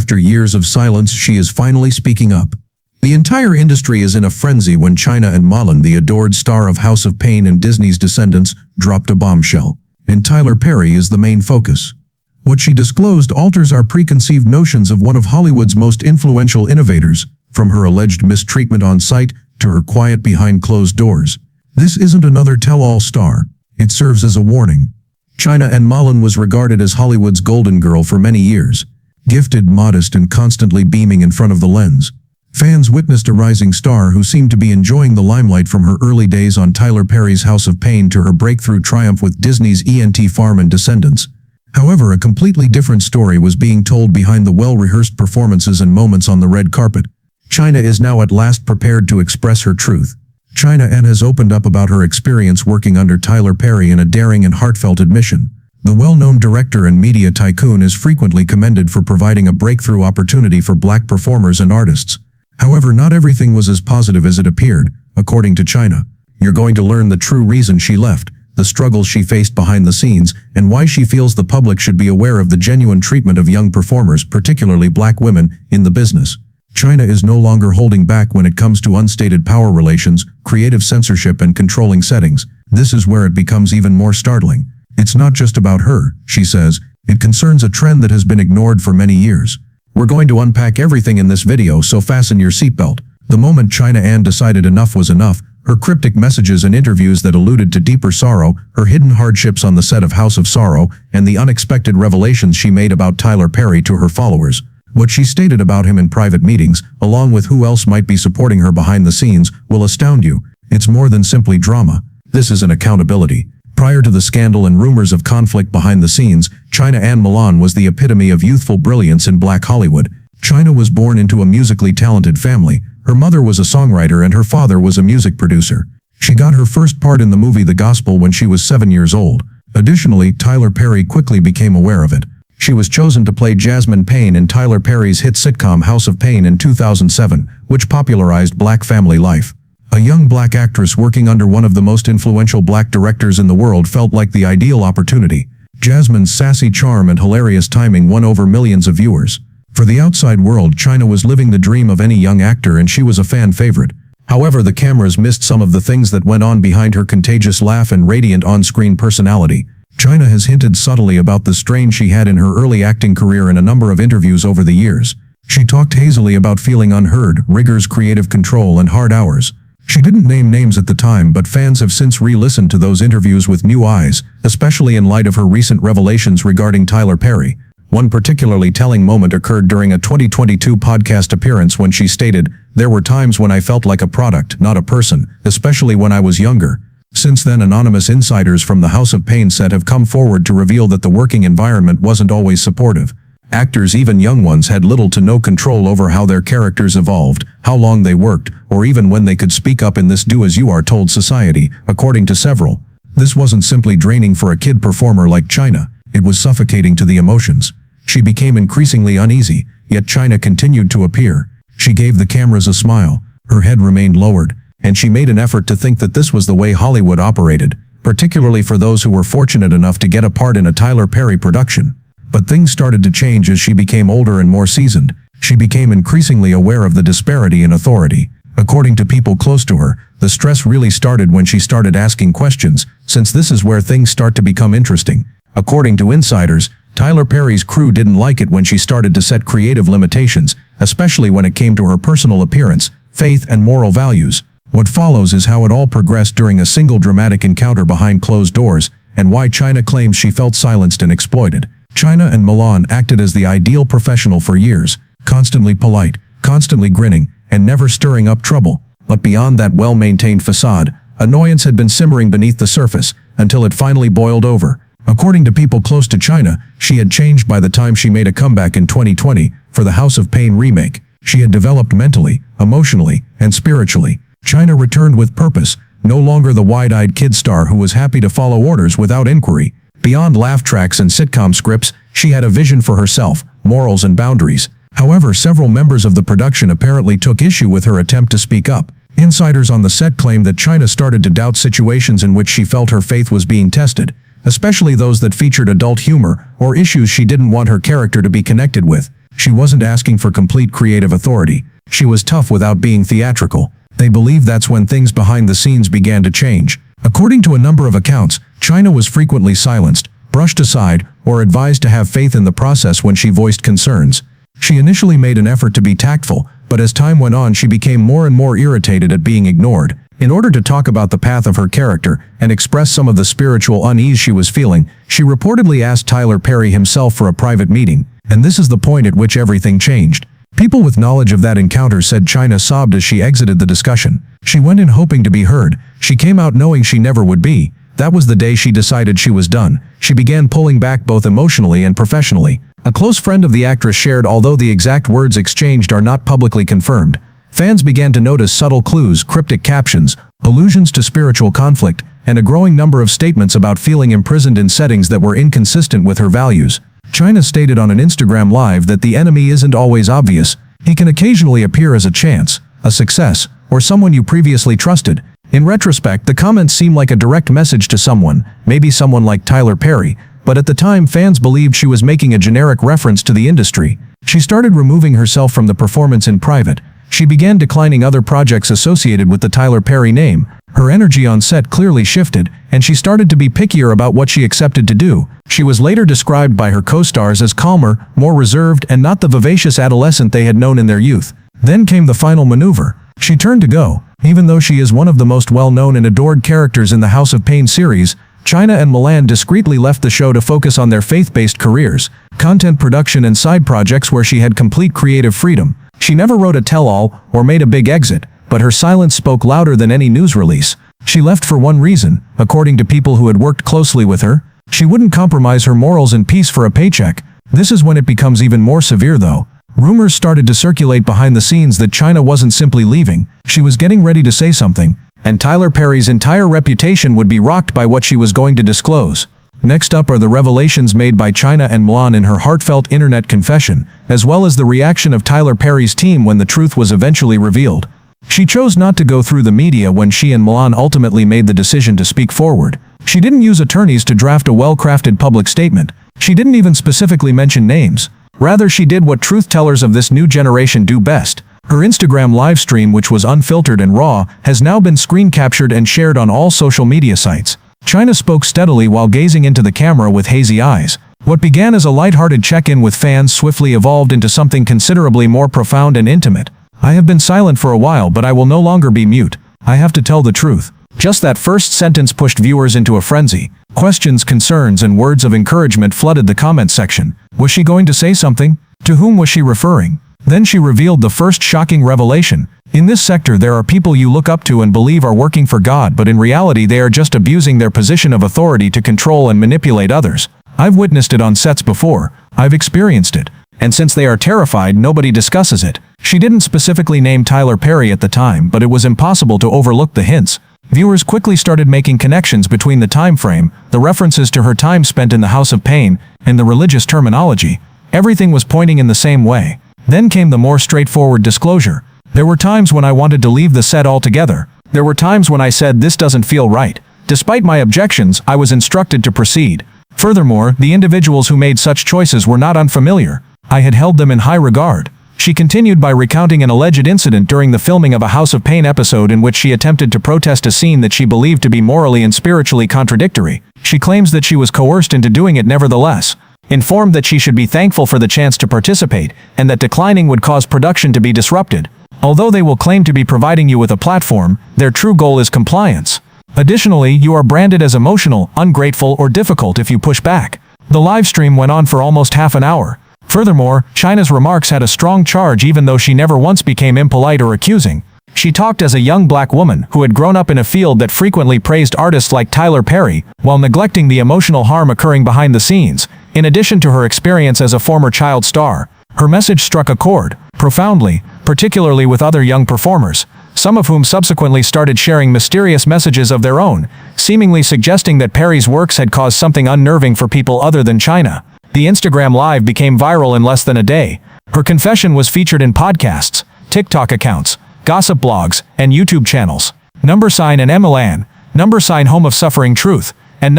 After years of silence, she is finally speaking up. The entire industry is in a frenzy when China and Malin, the adored star of House of Pain and Disney's Descendants, dropped a bombshell. And Tyler Perry is the main focus. What she disclosed alters our preconceived notions of one of Hollywood's most influential innovators, from her alleged mistreatment on set to her quiet behind closed doors. This isn't another tell-all star. It serves as a warning. China Anne Malin was regarded as Hollywood's golden girl for many years. Gifted, modest, and constantly beaming in front of the lens. Fans witnessed a rising star who seemed to be enjoying the limelight from her early days on Tyler Perry's House of Pain to her breakthrough triumph with Disney's E.T. Farm and Descendants. However, a completely different story was being told behind the well-rehearsed performances and moments on the red carpet. China is now at last prepared to express her truth. China Anne has opened up about her experience working under Tyler Perry in a daring and heartfelt admission. The well-known director and media tycoon is frequently commended for providing a breakthrough opportunity for black performers and artists. However, not everything was as positive as it appeared, according to China. You're going to learn the true reason she left, the struggles she faced behind the scenes, and why she feels the public should be aware of the genuine treatment of young performers, particularly black women, in the business. China is no longer holding back when it comes to unstated power relations, creative censorship, and controlling settings. This is where it becomes even more startling. It's not just about her, she says. It concerns a trend that has been ignored for many years. We're going to unpack everything in this video, so fasten your seatbelt. The moment China Anne decided enough was enough, her cryptic messages and interviews that alluded to deeper sorrow, her hidden hardships on the set of House of Sorrow, and the unexpected revelations she made about Tyler Perry to her followers. What she stated about him in private meetings, along with who else might be supporting her behind the scenes, will astound you. It's more than simply drama. This is an accountability. Prior to the scandal and rumors of conflict behind the scenes, China Anne Malin was the epitome of youthful brilliance in black Hollywood. China was born into a musically talented family. Her mother was a songwriter and her father was a music producer. She got her first part in the movie The Gospel when she was 7 years old. Additionally, Tyler Perry quickly became aware of it. She was chosen to play Jasmine Payne in Tyler Perry's hit sitcom House of Pain in 2007, which popularized black family life. A young black actress working under one of the most influential black directors in the world felt like the ideal opportunity. Jasmine's sassy charm and hilarious timing won over millions of viewers. For the outside world, China was living the dream of any young actor and she was a fan favorite. However, the cameras missed some of the things that went on behind her contagious laugh and radiant on-screen personality. China has hinted subtly about the strain she had in her early acting career in a number of interviews over the years. She talked hazily about feeling unheard, rigorous creative control, and hard hours. She didn't name names at the time, but fans have since re-listened to those interviews with new eyes, especially in light of her recent revelations regarding Tyler Perry. One particularly telling moment occurred during a 2022 podcast appearance when she stated, "There were times when I felt like a product, not a person, especially when I was younger." Since then, anonymous insiders from the House of Pain set have come forward to reveal that the working environment wasn't always supportive. Actors, even young ones, had little to no control over how their characters evolved, how long they worked, or even when they could speak up in this do-as-you-are-told society, according to several. This wasn't simply draining for a kid performer like China, it was suffocating to the emotions. She became increasingly uneasy, yet China continued to appear. She gave the cameras a smile, her head remained lowered, and she made an effort to think that this was the way Hollywood operated, particularly for those who were fortunate enough to get a part in a Tyler Perry production. But things started to change as she became older and more seasoned. She became increasingly aware of the disparity in authority. According to people close to her, the stress really started when she started asking questions, since this is where things start to become interesting. According to insiders, Tyler Perry's crew didn't like it when she started to set creative limitations, especially when it came to her personal appearance, faith, and moral values. What follows is how it all progressed during a single dramatic encounter behind closed doors, and why China claims she felt silenced and exploited. China Anne Malin acted as the ideal professional for years, constantly polite, constantly grinning, and never stirring up trouble. But beyond that well-maintained facade, annoyance had been simmering beneath the surface, until it finally boiled over. According to people close to China, she had changed by the time she made a comeback in 2020 for the House of Pain remake. She had developed mentally, emotionally, and spiritually. China returned with purpose, no longer the wide-eyed kid star who was happy to follow orders without inquiry. Beyond laugh tracks and sitcom scripts, she had a vision for herself, morals, and boundaries. However, several members of the production apparently took issue with her attempt to speak up. Insiders on the set claimed that China started to doubt situations in which she felt her faith was being tested, especially those that featured adult humor or issues she didn't want her character to be connected with. She wasn't asking for complete creative authority. She was tough without being theatrical. They believe that's when things behind the scenes began to change. According to a number of accounts, China was frequently silenced, brushed aside, or advised to have faith in the process when she voiced concerns. She initially made an effort to be tactful, but as time went on she became more and more irritated at being ignored. In order to talk about the path of her character and express some of the spiritual unease she was feeling, she reportedly asked Tyler Perry himself for a private meeting, and this is the point at which everything changed. People with knowledge of that encounter said China sobbed as she exited the discussion. She went in hoping to be heard. She came out knowing she never would be. That was the day she decided she was done. She began pulling back both emotionally and professionally. A close friend of the actress shared, although the exact words exchanged are not publicly confirmed. Fans began to notice subtle clues, cryptic captions, allusions to spiritual conflict, and a growing number of statements about feeling imprisoned in settings that were inconsistent with her values. China stated on an Instagram Live that the enemy isn't always obvious. He can occasionally appear as a chance, a success, or someone you previously trusted. In retrospect, the comments seem like a direct message to someone, maybe someone like Tyler Perry, but at the time fans believed she was making a generic reference to the industry. She started removing herself from the performance in private. She began declining other projects associated with the Tyler Perry name. Her energy on set clearly shifted, and she started to be pickier about what she accepted to do. She was later described by her co-stars as calmer, more reserved, and not the vivacious adolescent they had known in their youth. Then came the final maneuver. She turned to go. Even though she is one of the most well-known and adored characters in the House of Pain series, China and McClain discreetly left the show to focus on their faith-based careers, content production and side projects where she had complete creative freedom. She never wrote a tell-all or made a big exit, but her silence spoke louder than any news release. She left for one reason, according to people who had worked closely with her. She wouldn't compromise her morals and peace for a paycheck. This is when it becomes even more severe though. Rumors started to circulate behind the scenes that China wasn't simply leaving, she was getting ready to say something, and Tyler Perry's entire reputation would be rocked by what she was going to disclose. Next up are the revelations made by China and McClain in her heartfelt internet confession, as well as the reaction of Tyler Perry's team when the truth was eventually revealed. She chose not to go through the media when she and McClain ultimately made the decision to speak forward. She didn't use attorneys to draft a well-crafted public statement. She didn't even specifically mention names. Rather, she did what truth-tellers of this new generation do best. Her Instagram livestream, which was unfiltered and raw, has now been screen captured and shared on all social media sites. China spoke steadily while gazing into the camera with hazy eyes. What began as a lighthearted check-in with fans swiftly evolved into something considerably more profound and intimate. I have been silent for a while, but I will no longer be mute. I have to tell the truth. Just that first sentence pushed viewers into a frenzy. Questions, concerns, and words of encouragement flooded the comment section. Was she going to say something? To whom was she referring? Then she revealed the first shocking revelation. In this sector there are people you look up to and believe are working for God, but in reality they are just abusing their position of authority to control and manipulate others. I've witnessed it on sets before. I've experienced it. And since they are terrified, nobody discusses it. She didn't specifically name Tyler Perry at the time, but it was impossible to overlook the hints. Viewers quickly started making connections between the time frame, the references to her time spent in the House of Pain, and the religious terminology. Everything was pointing in the same way. Then came the more straightforward disclosure. There were times when I wanted to leave the set altogether. There were times when I said this doesn't feel right. Despite my objections, I was instructed to proceed. Furthermore, the individuals who made such choices were not unfamiliar. I had held them in high regard. She continued by recounting an alleged incident during the filming of a House of Pain episode in which she attempted to protest a scene that she believed to be morally and spiritually contradictory. She claims that she was coerced into doing it nevertheless. Informed that she should be thankful for the chance to participate, and that declining would cause production to be disrupted. Although they will claim to be providing you with a platform, their true goal is compliance. Additionally, you are branded as emotional, ungrateful, or difficult if you push back. The live stream went on for almost half an hour. Furthermore, China's remarks had a strong charge even though she never once became impolite or accusing. She talked as a young black woman who had grown up in a field that frequently praised artists like Tyler Perry, while neglecting the emotional harm occurring behind the scenes. In addition to her experience as a former child star, her message struck a chord, profoundly, particularly with other young performers, some of whom subsequently started sharing mysterious messages of their own, seemingly suggesting that Perry's works had caused something unnerving for people other than China. The Instagram Live became viral in less than a day. Her confession was featured in podcasts, TikTok accounts, gossip blogs, and YouTube channels. $and McClain, Home of Suffering Truth, and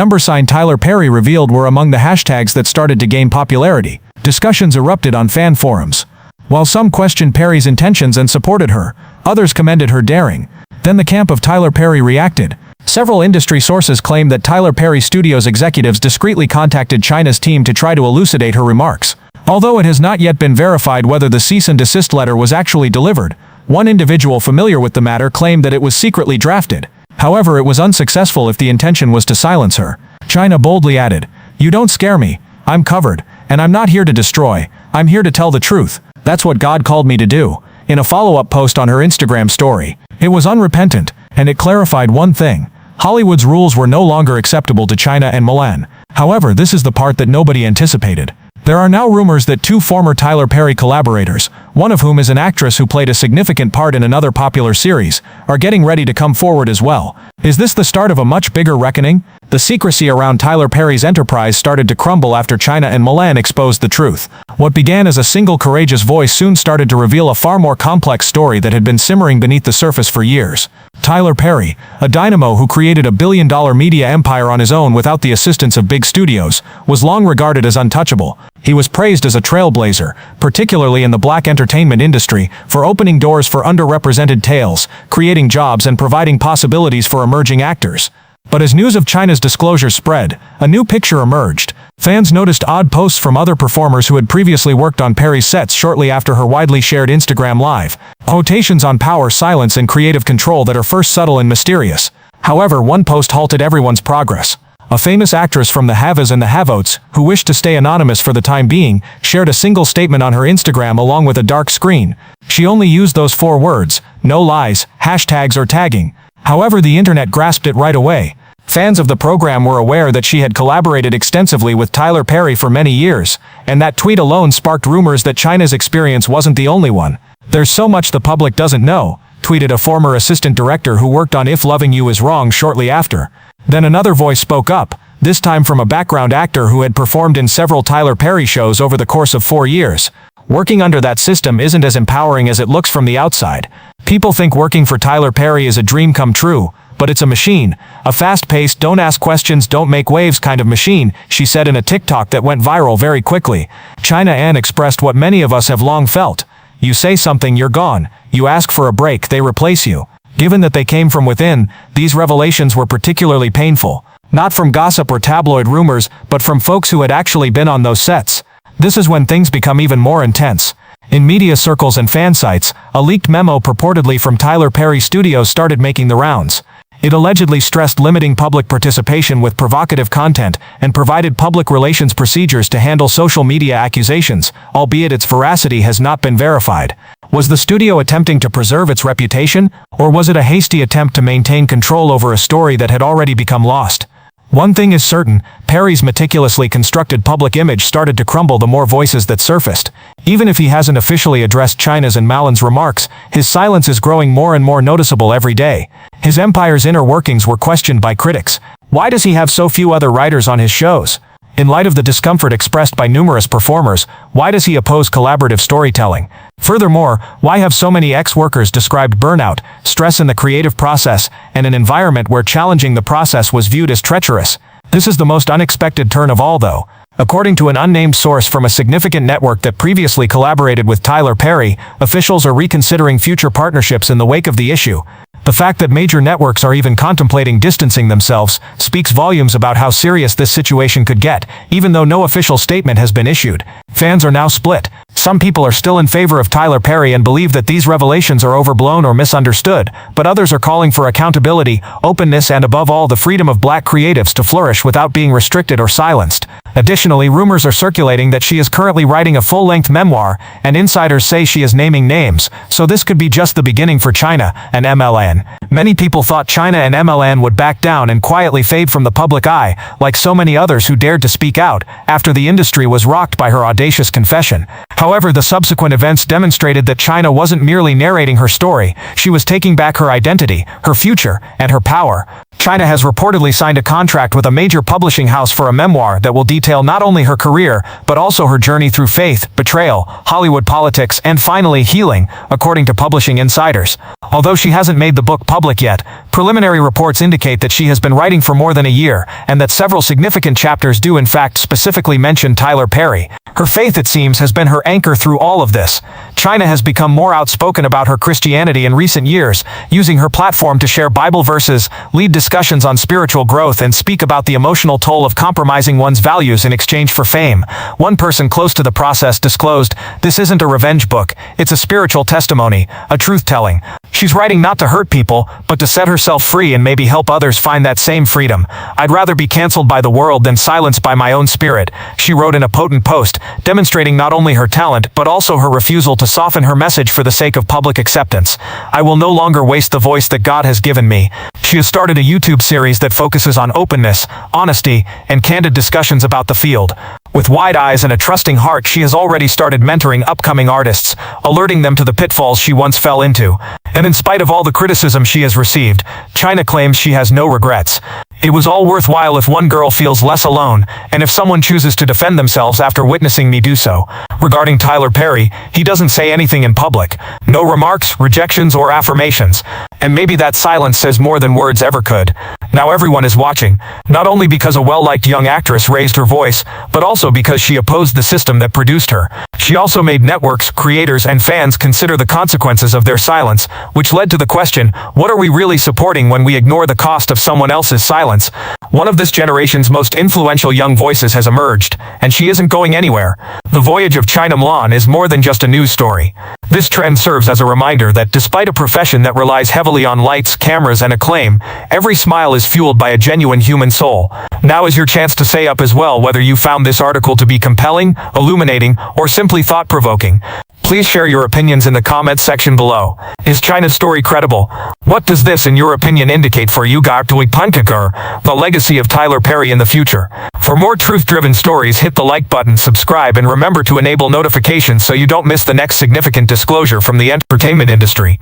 $Tyler Perry revealed were among the hashtags that started to gain popularity. Discussions erupted on fan forums. While some questioned Perry's intentions and supported her, others commended her daring. Then the camp of Tyler Perry reacted. Several industry sources claimed that Tyler Perry Studios executives discreetly contacted China's team to try to elucidate her remarks. Although it has not yet been verified whether the cease and desist letter was actually delivered, one individual familiar with the matter claimed that it was secretly drafted. However, it was unsuccessful if the intention was to silence her. China boldly added, "You don't scare me. I'm covered, and I'm not here to destroy. I'm here to tell the truth. That's what God called me to do." In a follow-up post on her Instagram story, it was unrepentant, and it clarified one thing. Hollywood's rules were no longer acceptable to China and Milan. However, this is the part that nobody anticipated. There are now rumors that two former Tyler Perry collaborators, one of whom is an actress who played a significant part in another popular series, are getting ready to come forward as well. Is this the start of a much bigger reckoning? The secrecy around Tyler Perry's enterprise started to crumble after China and Milan exposed the truth. What began as a single courageous voice soon started to reveal a far more complex story that had been simmering beneath the surface for years. Tyler Perry, a dynamo who created a billion-dollar media empire on his own without the assistance of big studios, was long regarded as untouchable. He was praised as a trailblazer, particularly in the black entertainment industry, for opening doors for underrepresented tales, creating jobs and providing possibilities for emerging actors. But as news of China's disclosure spread, a new picture emerged. Fans noticed odd posts from other performers who had previously worked on Perry's sets shortly after her widely shared Instagram Live. Quotations on power, silence, and creative control that are first subtle and mysterious. However, one post halted everyone's progress. A famous actress from the Havas and the Havotes, who wished to stay anonymous for the time being, shared a single statement on her Instagram along with a dark screen. She only used those 4 words: no lies, hashtags, or tagging. However, the internet grasped it right away. Fans of the program were aware that she had collaborated extensively with Tyler Perry for many years, and that tweet alone sparked rumors that China's experience wasn't the only one. "There's so much the public doesn't know," tweeted a former assistant director who worked on If Loving You Is Wrong shortly after. Then another voice spoke up, this time from a background actor who had performed in several Tyler Perry shows over the course of 4 years. Working under that system isn't as empowering as it looks from the outside. People think working for Tyler Perry is a dream come true, but it's a machine. A fast-paced, don't ask questions, don't make waves kind of machine, she said in a TikTok that went viral very quickly. China Ann expressed what many of us have long felt. You say something, you're gone. You ask for a break, they replace you. Given that they came from within, these revelations were particularly painful. Not from gossip or tabloid rumors, but from folks who had actually been on those sets. This is when things become even more intense. In media circles and fan sites, a leaked memo purportedly from Tyler Perry Studios started making the rounds. It allegedly stressed limiting public participation with provocative content and provided public relations procedures to handle social media accusations, albeit its veracity has not been verified. Was the studio attempting to preserve its reputation, or was it a hasty attempt to maintain control over a story that had already become lost? One thing is certain, Perry's meticulously constructed public image started to crumble the more voices that surfaced. Even if he hasn't officially addressed China's and Malin's remarks, his silence is growing more and more noticeable every day. His empire's inner workings were questioned by critics. Why does he have so few other writers on his shows? In light of the discomfort expressed by numerous performers, why does he oppose collaborative storytelling? Furthermore, why have so many ex-workers described burnout, stress in the creative process, and an environment where challenging the process was viewed as treacherous? This is the most unexpected turn of all, though. According to an unnamed source from a significant network that previously collaborated with Tyler Perry, officials are reconsidering future partnerships in the wake of the issue. The fact that major networks are even contemplating distancing themselves speaks volumes about how serious this situation could get, even though no official statement has been issued. Fans are now split. Some people are still in favor of Tyler Perry and believe that these revelations are overblown or misunderstood, but others are calling for accountability, openness, and above all the freedom of black creatives to flourish without being restricted or silenced. Additionally, rumors are circulating that she is currently writing a full-length memoir, and insiders say she is naming names, so this could be just the beginning for China and MLN. Many people thought China and MLN would back down and quietly fade from the public eye, like so many others who dared to speak out after the industry was rocked by her audacious confession. However, the subsequent events demonstrated that China wasn't merely narrating her story, she was taking back her identity, her future, and her power. China has reportedly signed a contract with a major publishing house for a memoir that will detail not only her career, but also her journey through faith, betrayal, Hollywood politics, and finally healing, according to publishing insiders. Although she hasn't made the book public yet, Preliminary reports indicate that she has been writing for more than a year, and that several significant chapters do in fact specifically mention Tyler Perry. Her faith, it seems, has been her anchor through all of this. China has become more outspoken about her Christianity in recent years, using her platform to share Bible verses, lead discussions on spiritual growth, and speak about the emotional toll of compromising one's values in exchange for fame. One person close to the process disclosed, "This isn't a revenge book, it's a spiritual testimony, a truth-telling. She's writing not to hurt people, but to set herself free and maybe help others find that same freedom. I'd rather be canceled by the world than silenced by my own spirit," she wrote in a potent post, demonstrating not only her talent but also her refusal to soften her message for the sake of public acceptance. "I will no longer waste the voice that God has given me." She has started a YouTube series that focuses on openness, honesty, and candid discussions about the field. With wide eyes and a trusting heart, she has already started mentoring upcoming artists, alerting them to the pitfalls she once fell into. And in spite of all the criticism she has received, China claims she has no regrets. "It was all worthwhile if one girl feels less alone, and if someone chooses to defend themselves after witnessing me do so." Regarding Tyler Perry, he doesn't say anything in public. No remarks, rejections, or affirmations. And maybe that silence says more than words ever could. Now everyone is watching, not only because a well-liked young actress raised her voice, but also because she opposed the system that produced her. She also made networks, creators, and fans consider the consequences of their silence, which led to the question, what are we really supporting when we ignore the cost of someone else's silence? One of this generation's most influential young voices has emerged, and she isn't going anywhere. The voyage of China McClain is more than just a news story. This trend serves as a reminder that despite a profession that relies heavily on lights, cameras, and acclaim, every smile is fueled by a genuine human soul. Now is your chance to say up as well whether you found this article to be compelling, illuminating, or simply thought-provoking. Please share your opinions in the comments section below. Is China's story credible? What does this, in your opinion, indicate for you, the legacy of Tyler Perry in the future? For more truth-driven stories, hit the like button, subscribe, and remember to enable notifications so you don't miss the next significant disclosure from the entertainment industry.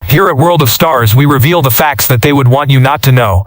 Here at World of Stars, we reveal the facts that they would want you not to know.